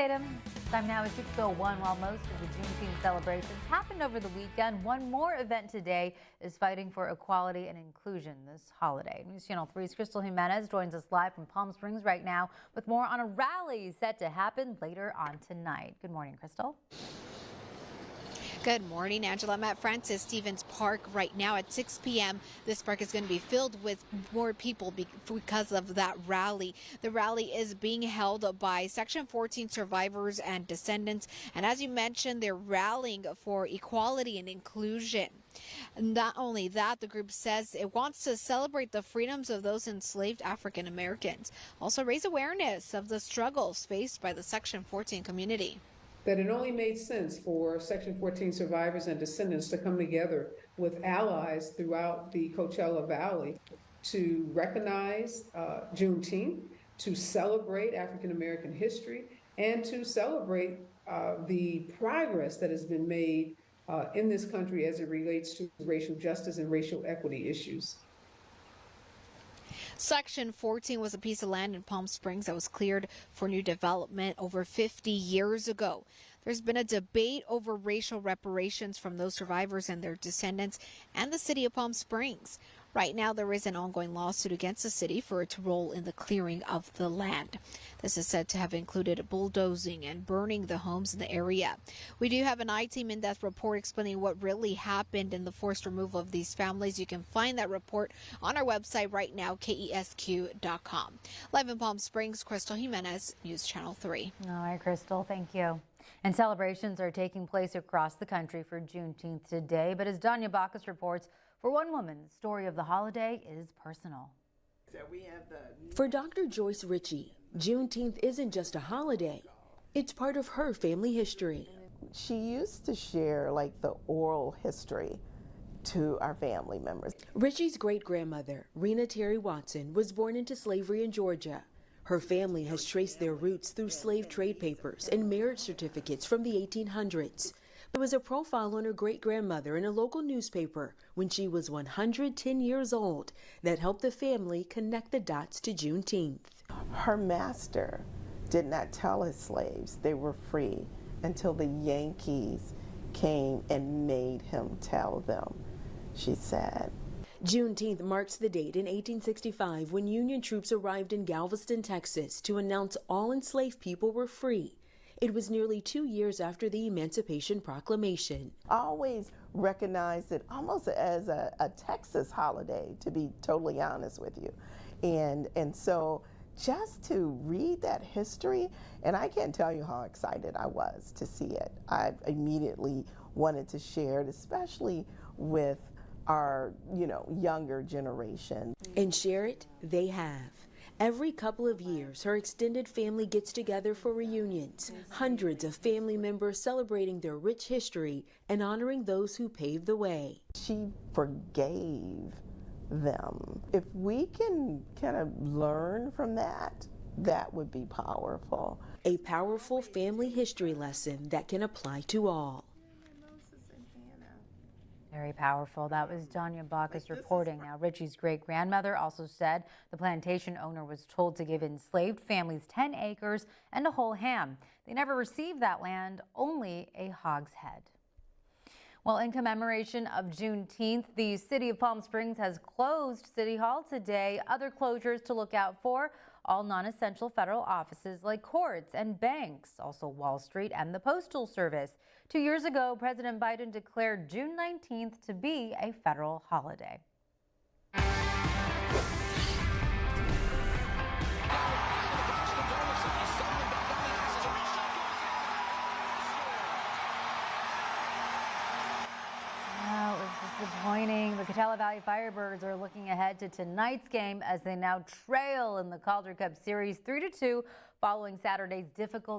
Time now is 6:01. While most of the Juneteenth celebrations happened over the weekend, one more event today is fighting for equality and inclusion this holiday. News Channel 3's Crystal Jimenez joins us live from Palm Springs right now with more on a rally set to happen later on tonight. Good morning, Crystal. Good morning, Angela. I'm at Francis Stevens Park right now at 6 p.m. This park is going to be filled with more people because of that rally. The rally is being held by Section 14 Survivors and Descendants. And as you mentioned, they're rallying for equality and inclusion. Not only that, the group says it wants to celebrate the freedoms of those enslaved African Americans. Also raise awareness of the struggles faced by the Section 14 community. That it only made sense for Section 14 survivors and descendants to come together with allies throughout the Coachella Valley to recognize Juneteenth, to celebrate African American history, and to celebrate the progress that has been made in this country as it relates to racial justice and racial equity issues. Section 14 was a piece of land in Palm Springs that was cleared for new development over 50 years ago. There's been a debate over racial reparations from those survivors and their descendants and the city of Palm Springs. Right now, there is an ongoing lawsuit against the city for its role in the clearing of the land. This is said to have included bulldozing and burning the homes in the area. We do have an I-Team in-depth report explaining what really happened in the forced removal of these families. You can find that report on our website right now, KESQ.com. Live in Palm Springs, Crystal Jimenez, News Channel 3. All right, Crystal, thank you. And celebrations are taking place across the country for Juneteenth today. But as Danya Bacchus reports, for one woman, the story of the holiday is personal. For Dr. Joyce Ritchie, Juneteenth isn't just a holiday. It's part of her family history. She used to share like the oral history to our family members. Ritchie's great-grandmother, Rena Terry Watson, was born into slavery in Georgia. Her family has traced their roots through slave trade papers and marriage certificates from the 1800s. There was a profile on her great-grandmother in a local newspaper when she was 110 years old that helped the family connect the dots to Juneteenth. Her master did not tell his slaves they were free until the Yankees came and made him tell them, she said. Juneteenth marks the date in 1865 when Union troops arrived in Galveston, Texas to announce all enslaved people were free. It was nearly 2 years after the Emancipation Proclamation. I always recognized it almost as a Texas holiday, to be totally honest with you. And so just to read that history, and I can't tell you how excited I was to see it. I immediately wanted to share it, especially with our, younger generation. And share it, they have. Every couple of years, her extended family gets together for reunions. Hundreds of family members celebrating their rich history and honoring those who paved the way. She forgave them. If we can kind of learn from that, that would be powerful. A powerful family history lesson that can apply to all. Very powerful. That was Danya Bacchus reporting. Now, Ritchie's great-grandmother also said the plantation owner was told to give enslaved families 10 acres and a whole ham. They never received that land, only a hogshead. Well, in commemoration of Juneteenth, the city of Palm Springs has closed City Hall today. Other closures to look out for: all non-essential federal offices like courts and banks, also Wall Street and the Postal Service. 2 years ago, President Biden declared June 19th to be a federal holiday. Disappointing. The Coachella Valley Firebirds are looking ahead to tonight's game as they now trail in the Calder Cup Series 3-2 following Saturday's difficult